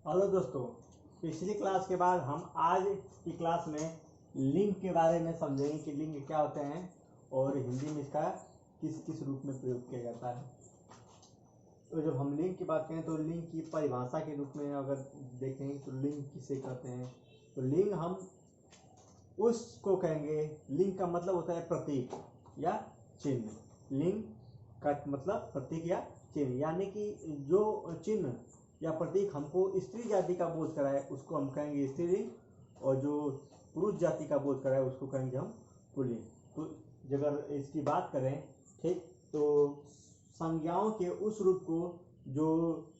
Hello दोस्तों, पिछली class के बाद हम आज की क्लास में लिंग के बारे में समझेंगे कि लिंग क्या होते हैं और हिंदी में इसका किस किस रूप में प्रयोग किया जाता है। तो जब हम लिंग की बात करें तो लिंग की परिभाषा के रूप में अगर देखें तो लिंग किसे कहते हैं, तो लिंग हम उसको कहेंगे। लिंग का मतलब होता है प्रतीक या चिन्ह। लिंग का मतलब प्रतीक या चिन्ह, यानी कि जो चिन्ह या प्रतीक हमको स्त्री जाति का बोध कराए उसको हम कहेंगे स्त्रीलिंग, और जो पुरुष जाति का बोध कराए उसको कहेंगे हम पुल्लिंग। तो अगर इसकी बात करें ठीक, तो संज्ञाओं के उस रूप को जो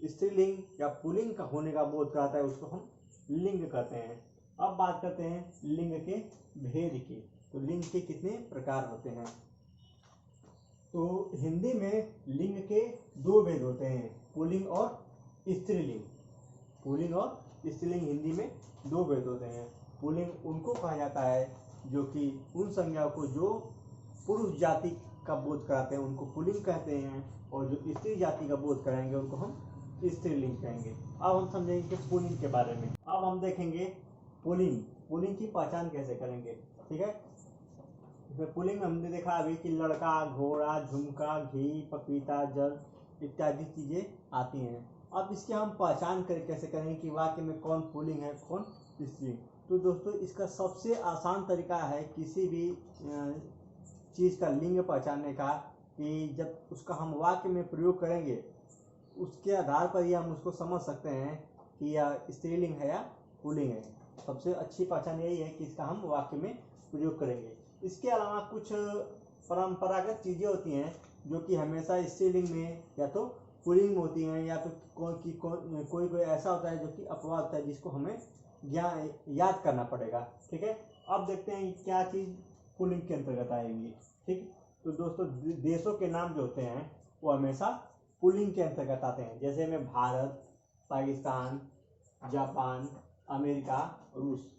स्त्रीलिंग या पुल्लिंग का होने का बोध कराता है उसको हम लिंग कहते हैं। अब बात करते हैं लिंग के भेद की। तो लिंग के कितने प्रकार होते हैं। तो हिंदी में लिंग के दो भेद होते हैं, पुल्लिंग और स्त्रीलिंग। पुल्लिंग और स्त्रीलिंग हिंदी में दो भेद होते हैं। पुल्लिंग उनको कहा जाता है जो कि उन संज्ञाओं को जो पुरुष जाति का बोध कराते हैं उनको पुल्लिंग कहते हैं, और जो स्त्री जाति का बोध कराएंगे उनको हम स्त्रीलिंग कहेंगे। अब हम समझेंगे पुल्लिंग के बारे में। अब हम देखेंगे पुल्लिंग। पुल्लिंग की पहचान कैसे करेंगे, ठीक है। इसमें पुल्लिंग में हमने देखा अभी कि लड़का, घोड़ा, झुमका, घी, पपीता, जल इत्यादि चीजें आती हैं। अब इसकी हम पहचान कैसे करेंगे कि वाक्य में कौन पुल्लिंग है कौन स्त्री। तो दोस्तों इसका सबसे आसान तरीका है किसी भी चीज़ का लिंग पहचानने का, कि जब उसका हम वाक्य में प्रयोग करेंगे उसके आधार पर ही हम उसको समझ सकते हैं कि यह स्त्रीलिंग है या पुल्लिंग है। सबसे अच्छी पहचान यही है कि इसका हम वाक्य में प्रयोग करेंगे। इसके अलावा कुछ परंपरागत चीज़ें होती हैं जो कि हमेशा स्त्रीलिंग में या तो पुल्लिंग होती हैं, या तो कोई ऐसा होता है जो कि अपवाद होता है जिसको हमें याद करना पड़ेगा, ठीक है। अब देखते हैं क्या चीज़ पुल्लिंग के अंतर्गत आएंगी, ठीक। तो दोस्तों देशों के नाम जो होते हैं वो हमेशा पुल्लिंग के अंतर्गत आते हैं। जैसे में भारत, पाकिस्तान, जापान, अमेरिका, रूस।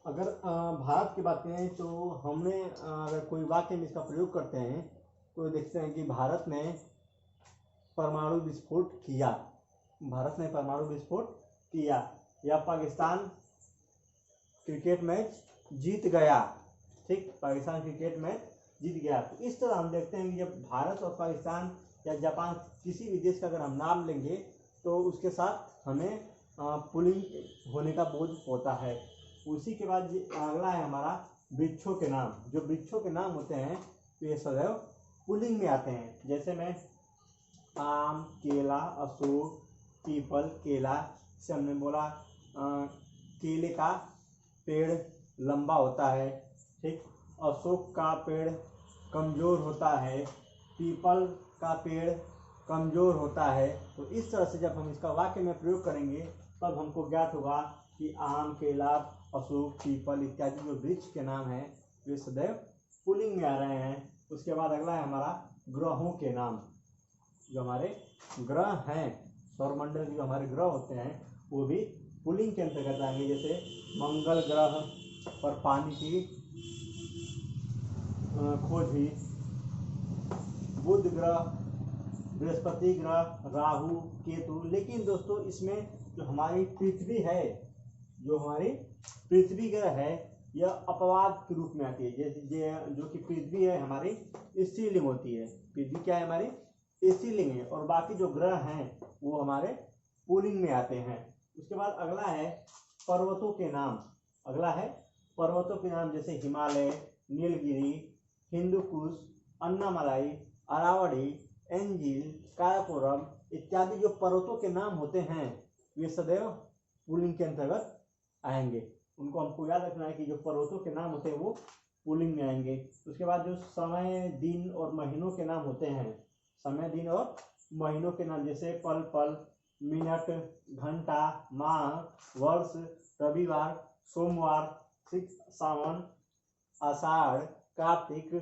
अगर भारत की बात करें तो हमने अगर कोई वाक्य में इसका प्रयोग करते हैं तो देखते हैं कि भारत ने परमाणु विस्फोट किया। भारत ने परमाणु विस्फोट किया। या पाकिस्तान क्रिकेट मैच जीत गया, ठीक। पाकिस्तान क्रिकेट मैच जीत गया। तो इस तरह हम देखते हैं कि जब भारत और पाकिस्तान या जापान किसी भी देश का अगर हम नाम लेंगे तो उसके साथ हमें पुल्लिंग होने का बोध होता है। उसी के बाद अगला है हमारा वृक्षों के नाम। जो वृक्षों के नाम होते हैं तो ये सदैव पुल्लिंग में आते हैं। जैसे में आम, केला, अशोक, पीपल, केला। से हमने बोला केले का पेड़ लंबा होता है, ठीक। अशोक का पेड़ कमज़ोर होता है, पीपल का पेड़ कमज़ोर होता है। तो इस तरह से जब हम इसका वाक्य में प्रयोग करेंगे तब हमको ज्ञात होगा कि आम, केला, अशोक, पीपल इत्यादि जो वृक्ष के नाम हैं वे सदैव पुल्लिंग में आ रहे हैं। उसके बाद अगला है हमारा ग्रहों के नाम। जो हमारे ग्रह हैं, सौरमंडल जो हमारे ग्रह होते हैं वो भी पुल्लिंग के अंतर्गत आएंगे। जैसे मंगल ग्रह पर पानी की खोज हुई, बुध ग्रह, बृहस्पति ग्रह, राहु, केतु। लेकिन दोस्तों इसमें जो हमारी पृथ्वी है, जो हमारी पृथ्वी ग्रह है, यह अपवाद के रूप में आती है। जैसे जो कि पृथ्वी है हमारी स्त्रीलिंग होती है। पृथ्वी क्या है हमारी स्त्रीलिंग है, और बाकी जो ग्रह हैं वो हमारे पुल्लिंग में आते हैं। उसके बाद अगला है पर्वतों के नाम। अगला है पर्वतों के नाम। जैसे हिमालय, नीलगिरी, हिंदुकुश, अन्नामलाई, अरावली, एंजिल, काराकोरम इत्यादि जो पर्वतों के नाम होते हैं वे सदैव पुल्लिंग के अंतर्गत आएंगे। उनको हमको याद रखना है कि जो पर्वतों के नाम होते हैं वो पुल्लिंग में आएंगे। उसके बाद जो समय, दिन और महीनों के नाम होते हैं, समय, दिन और महीनों के नाम। जैसे पल पल, मिनट, घंटा, माह, वर्ष, रविवार, सोमवार, सावन, आषाढ़, कार्तिक।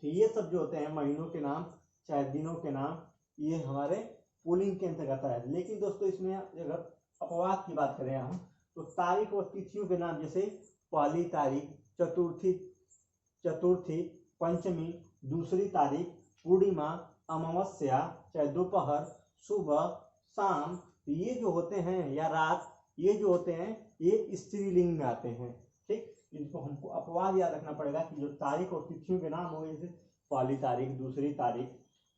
ये सब जो होते हैं महीनों के नाम चाहे दिनों के नाम, ये हमारे पुल्लिंग के अंतर्गत है। लेकिन दोस्तों इसमें अगर अपवाद की बात करें हम तो तारीख और तिथियों के नाम। जैसे पहली तारीख, चतुर्थी, पंचमी, दूसरी तारीख, पूर्णिमा, अमावस्या, चाहे दोपहर, सुबह, शाम, तो ये जो होते हैं या रात, ये जो होते हैं ये स्त्रीलिंग में आते हैं। ठीक, इनको हमको अपवाद याद रखना पड़ेगा कि जो तारीख और तिथियों के नाम होंगे, जैसे पहली तारीख, दूसरी तारीख,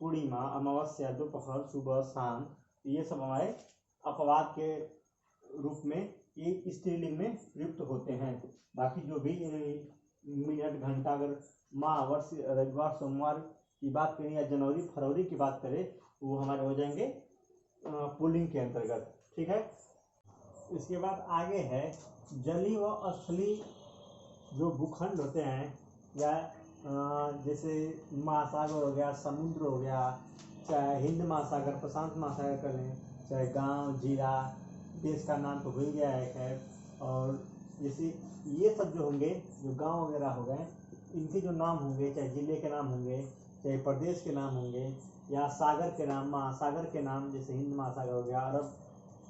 पूर्णिमा, अमावस्या, दोपहर, सुबह, शाम, ये सब हमारे अपवाद के रूप में ये स्त्रीलिंग में प्रयुक्त होते हैं। बाकी जो भी मिनट, घंटा, अगर माह, वर्ष, रविवार, सोमवार की बात करें या जनवरी, फरवरी की बात करें, वो हमारे हो जाएंगे पुल्लिंग के अंतर्गत। ठीक है, इसके बाद आगे है जलीय व स्थलीय जो भूखंड होते हैं, या जैसे महासागर हो गया, समुद्र हो गया, चाहे हिंद महासागर, प्रशांत महासागर कर लें, चाहे गांव, जिला, देश का नाम तो हो ही गया एक है। और जैसे ये सब जो होंगे, जो गांव वगैरह हो गए, इनके जो नाम होंगे, चाहे जिले के नाम होंगे, चाहे प्रदेश के नाम होंगे, या सागर के नाम, महासागर के नाम, जैसे हिंद महासागर हो गया, अरब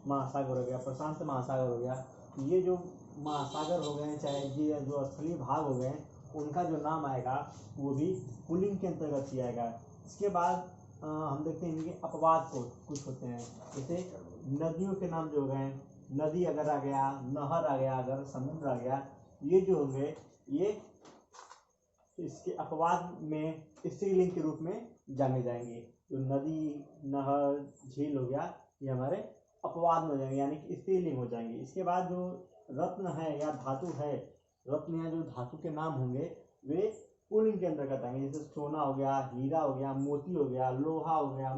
महासागर हो गया, प्रशांत महासागर हो गया, ये जो महासागर हो गए, चाहे ये जो स्थलीय भाग हो गए, उनका जो नाम आएगा वो भी पुल्लिंग के अंतर्गत ही आएगा। इसके बाद हम देखते हैं इनके अपवाद को कुछ होते हैं, जैसे नदियों के नाम जो हो गए, नदी अगर आ गया, नहर आ गया, अगर समुद्र आ गया, ये जो होंगे ये इसके अपवाद में स्त्रीलिंग के रूप में जाने जाएंगे। जो नदी, नहर, झील हो गया, ये हमारे अपवाद में हो जाएंगे, यानी कि स्त्रीलिंग हो जाएंगे। इसके बाद जो रत्न है या धातु है, रत्न या जो धातु के नाम होंगे वे पुल्लिंग के अंतर्गत आएंगे, जैसे सोना हो गया, हीरा हो गया, मोती हो गया, लोहा हो गया,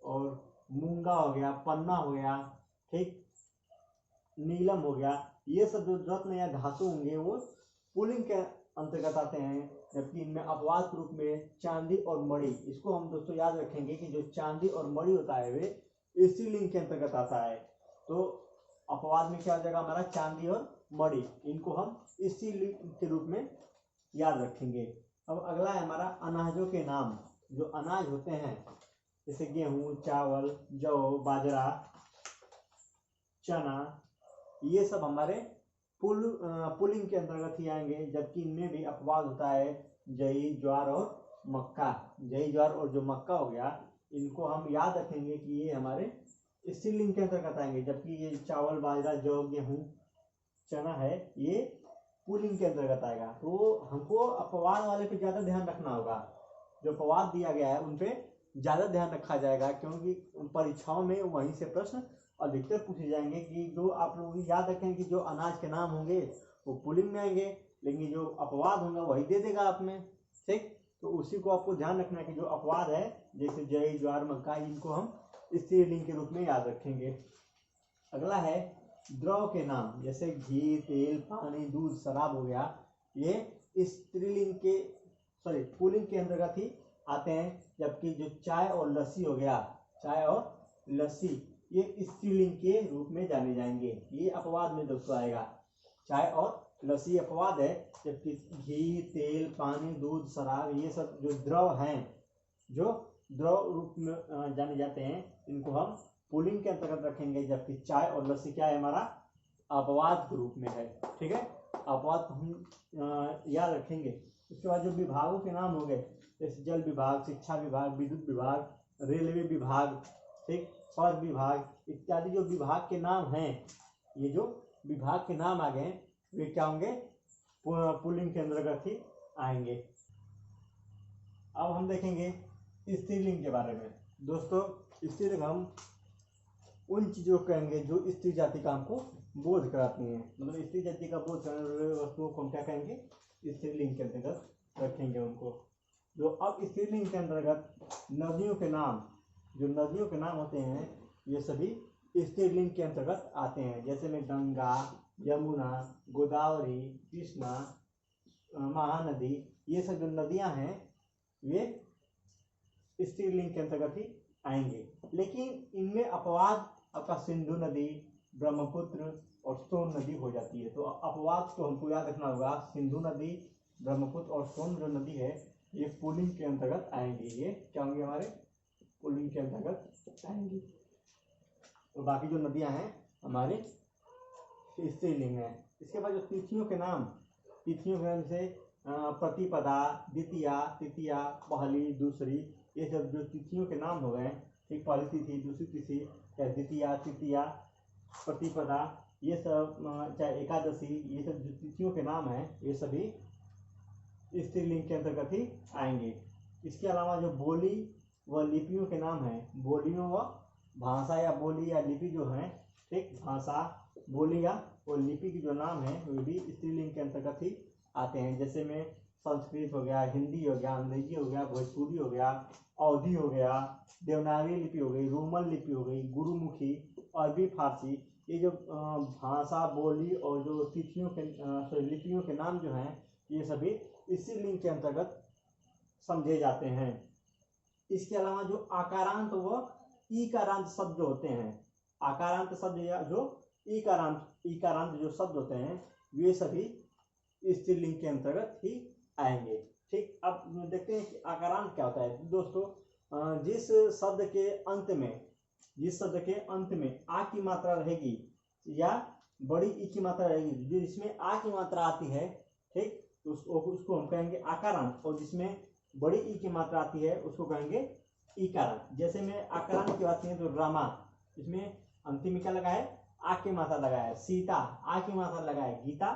और मूंगा हो गया, पन्ना हो गया, ठीक, नीलम हो गया। ये सब जो रत्न या धातु होंगे वो पुल्लिंग के अंतर्गत आते हैं। जबकि इनमें अपवाद के रूप में चांदी और मणि, इसको हम दोस्तों याद रखेंगे कि जो चांदी और मणि होता है वे स्त्रीलिंग के अंतर्गत आता है। तो अपवाद में क्या हो जाएगा हमारा, चांदी और मणि, इनको हम स्त्रीलिंग के रूप में याद रखेंगे। अब अगला है हमारा अनाजों के नाम। जो अनाज होते हैं जैसे गेहूं, चावल, जौ, बाजरा, चना, ये सब हमारे पुल्लिंग के अंतर्गत ही आएंगे। जबकि इनमें भी अपवाद होता है जई, ज्वार और मक्का। जई, ज्वार और जो मक्का हो गया, इनको हम याद रखेंगे कि ये हमारे स्त्रीलिंग के अंतर्गत आएंगे। जबकि ये चावल, बाजरा, जौ, गेहूं, चना है, ये पुल्लिंग के अंतर्गत आएगा। तो हमको अपवाद वाले पे ज्यादा ध्यान रखना होगा। जो अपवाद दिया गया है उन पे ज्यादा ध्यान रखा जाएगा, क्योंकि परीक्षाओं में वहीं से प्रश्न अधिकतर पूछे जाएंगे। कि जो आप लोग याद रखें कि जो अनाज के नाम होंगे वो पुल्लिंग में आएंगे, लेकिन जो अपवाद होंगे वही दे देगा आपने। ठीक, तो उसी को आपको ध्यान रखना है कि जो अपवाद है जैसे जय, ज्वार, मक्का, इनको हम स्त्रीलिंग के रूप में याद रखेंगे। अगला है द्रव के नाम, जैसे घी, तेल, पानी, दूध, शराब हो गया, ये स्त्रीलिंग के पुल्लिंग के अंतर्गत ही आते हैं। जबकि जो चाय और लस्सी हो गया, चाय और लस्सी, ये स्त्रीलिंग के रूप में जाने जाएंगे। ये अपवाद में दोस्तों आएगा, चाय और लस्सी अपवाद है। जबकि घी, तेल, पानी, दूध, शराब, ये सब जो द्रव हैं, जो द्रव रूप में जाने जाते हैं, इनको हम पुल्लिंग के अंतर्गत रखेंगे। जबकि चाय और लस्सी क्या है हमारा, अपवाद के रूप में है। ठीक है, अपवाद को हम याद रखेंगे। उसके बाद जो विभागों के नाम हो गए, जैसे जल विभाग, शिक्षा विभाग, विद्युत विभाग, रेलवे विभाग, ठीक, सड़क विभाग इत्यादि जो विभाग के नाम हैं, ये जो विभाग के नाम आ गए वे क्या होंगे, पुल्लिंग के अंतर्गत ही आएंगे। अब हम देखेंगे स्त्रीलिंग के बारे में। दोस्तों स्त्रीलिंग हम उन चीजों को कहेंगे जो स्त्री जाति का हमको बोध कराती हैं। मतलब स्त्री जाति का बोध कराने वाली वस्तुओं को हम क्या कहेंगे, स्त्रीलिंग के अंतर्गत रखेंगे उनको। जो अब स्त्रीलिंग के अंतर्गत नदियों के नाम, जो नदियों के नाम होते हैं ये सभी स्त्रीलिंग के अंतर्गत आते हैं। जैसे में गंगा, यमुना, गोदावरी, कृष्णा, महानदी, ये सब जो नदियां हैं ये स्त्रीलिंग के अंतर्गत ही आएंगे। लेकिन इनमें अपवाद आपका सिंधु नदी, ब्रह्मपुत्र और सोन नदी हो जाती है। तो अपवाद तो हमको याद रखना होगा, सिंधु नदी, ब्रह्मपुत्र और सोन जो नदी है ये पुल्लिंग के अंतर्गत आएंगे। ये क्या होंगे, हमारे पुल्लिंग के अंतर्गत आएंगी। तो बाकी जो नदियां हैं हमारे स्त्रीलिंग है। इसके बाद जो तिथियों के नाम, जैसे प्रतिपदा, द्वितीया, तृतीया, पहली, दूसरी, ये सब जो तिथियों के नाम हो गए, ठीक, पहली तिथि, दूसरी तिथि, चाहे द्वितीया, तृतीया, प्रतिपदा, ये सब चाहे एकादशी, ये सब जो तिथियों के नाम हैं ये सभी स्त्रीलिंग के अंतर्गत ही आएंगे। इसके अलावा जो बोली व लिपियों के नाम हैं, बोलियों व भाषा या बोली या लिपि जो है, ठीक, भाषा, बोली या और लिपि की जो नाम है वे भी स्त्रीलिंग के अंतर्गत ही आते हैं। जैसे में संस्कृत हो गया, हिंदी हो गया, अंग्रेजी हो गया, भोजपुरी हो गया, अवधी हो गया, देवनागरी लिपि हो गई, रोमन लिपि हो गई, गुरुमुखी, अरबी, फारसी। ये जो भाषा, बोली और जो तिथियों के लिपियों के नाम जो हैं ये सभी स्त्रीलिंग के अंतर्गत समझे जाते हैं। इसके अलावा जो आकारांत व ईकारांत शब्द जो होते हैं, आकारांत शब्द या जो ईकारांत जो शब्द होते हैं वे सभी स्त्रीलिंग के अंतर्गत ही आएंगे। ठीक, अब देखते हैं कि आकारांत क्या होता है। दोस्तों, जिस शब्द के अंत में आ की मात्रा रहेगी या बड़ी ई की मात्रा रहेगी, जिसमें आ की मात्रा आती है, ठीक, तो उसको हम कहेंगे आकारांत, और जिसमें बड़ी ई की मात्रा आती है उसको कहेंगे ईकारांत। जैसे में आकारांत की बात करें तो रामा, इसमें अंतिम क्या लगा है, आ की मात्रा लगा है। सीता, आ की मात्रा लगा है। गीता,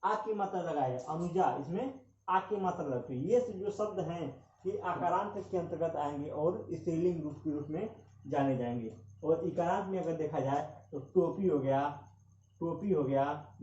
आ की मात्रा लगा है। अनुजा, इसमें आ की मात्रा लगती है। ये जो शब्द हैं ये आकारांत के अंतर्गत आएंगे और स्त्रीलिंग रूप के रूप में जाने जाएंगे। और इकारांत में अगर देखा जाए तो टोपी हो गया,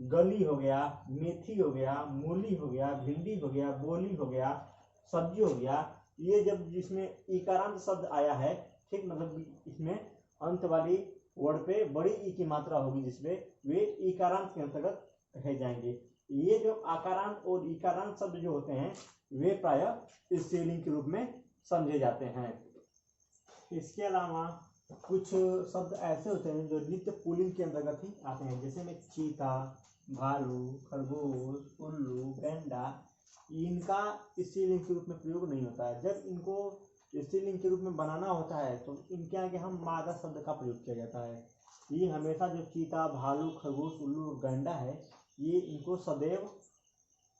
गली हो गया, मेथी हो गया, मूली हो गया, भिंडी हो गया, बोली हो गया, सब्जी हो गया। ये जब जिसमें इकारांत शब्द आया है, ठीक, मतलब इसमें अंत वाली वर्ड पे बड़ी ई की मात्रा होगी जिसमें वे इकारांत के अंतर्गत कहे जाएंगे। ये जो आकारांत और इकारांत शब्द जो होते हैं वे प्रायः स्त्रीलिंग के रूप में समझे जाते हैं। इसके अलावा कुछ शब्द ऐसे होते हैं जो नित्य पुल्लिंग के अंतर्गत ही आते हैं। जैसे में चीता, भालू, खरगोश, उल्लू, गैंडा, इनका स्त्रीलिंग के रूप में प्रयोग नहीं होता है। जब इनको स्त्रीलिंग के रूप में बनाना होता है तो इनके आगे हम मादा शब्द का प्रयोग किया जाता है। ये हमेशा जो चीता, भालू, खरगोश, उल्लू और गैंडा है ये इनको सदैव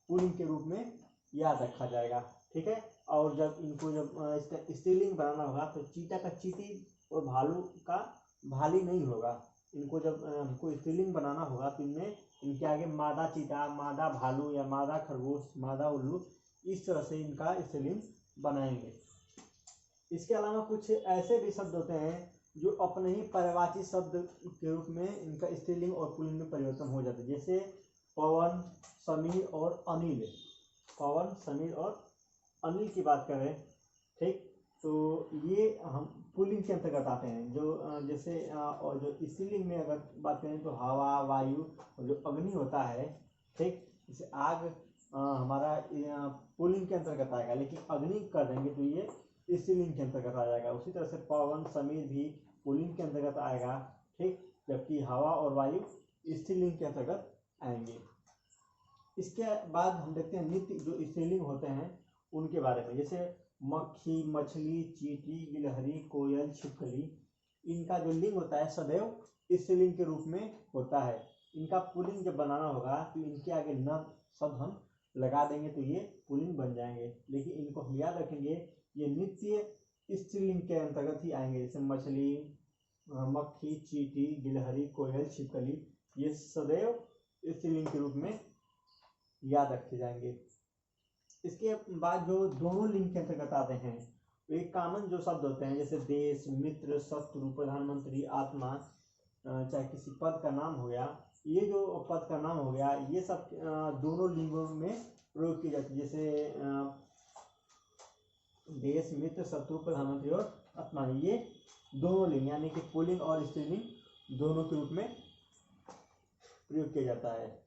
पुल्लिंग के रूप में याद रखा जाएगा। ठीक है, और जब इनको इसका स्त्रीलिंग बनाना होगा तो चीता का चीटी और भालू का भाली नहीं होगा। इनको जब हमको स्त्रीलिंग बनाना होगा तो इनमें इनके आगे मादा चीता, मादा भालू या मादा खरगोश, मादा उल्लू, इस तरह से इनका स्त्रीलिंग बनाएंगे। इसके अलावा कुछ ऐसे भी शब्द होते हैं जो अपने ही पर्यायवाची शब्द के रूप में इनका स्त्रीलिंग और पुल्लिंग में परिवर्तन हो जाता है। जैसे पवन, समीर और अनिल। पवन, समीर और अनिल की बात करें, ठीक, तो ये हम पुल्लिंग के अंतर्गत आते हैं। जो जैसे और जो स्त्रीलिंग में अगर बात करें तो हवा, वायु और जो अग्नि होता है, ठीक, जैसे आग हमारा पुल्लिंग के अंतर्गत आएगा, लेकिन अग्नि कर देंगे तो ये स्त्रीलिंग के अंतर्गत आ जाएगा। उसी तरह से पवन, समीर भी पुल्लिंग के अंतर्गत आएगा, ठीक, जबकि हवा और वायु स्त्रीलिंग के अंतर्गत आएंगे। इसके बाद हम देखते हैं नित्य जो स्त्रीलिंग होते हैं उनके बारे में। जैसे मक्खी, मछली, चींटी, गिलहरी, कोयल, छिपकली, इनका जो लिंग होता है सदैव स्त्रीलिंग के रूप में होता है। इनका पुल्लिंग जब बनाना होगा तो इनके आगे न शब्द हम लगा देंगे तो ये पुल्लिंग बन जाएंगे। लेकिन इनको हम याद रखेंगे ये नित्य स्त्रीलिंग के अंतर्गत ही आएंगे। जैसे मछली, मक्खी, चींटी, गिलहरी, कोयल, छिपकली, ये सदैव स्त्रीलिंग के रूप में याद रखे जाएंगे। इसके बाद जो दोनों लिंग के अंतर्गत आते हैं वे कॉमन जो शब्द होते हैं, जैसे देश, मित्र, शत्रु, प्रधानमंत्री, आत्मा, चाहे किसी पद का नाम हो गया, ये जो पद का नाम हो गया ये सब दोनों लिंगों में प्रयोग की जाती है। जैसे देश, मित्र, शत्रु, प्रधानमंत्री और आत्मा, ये दोनों लिंग यानी कि पुल्लिंग और स्त्रीलिंग दोनों के रूप में प्रयोग किया जाता है।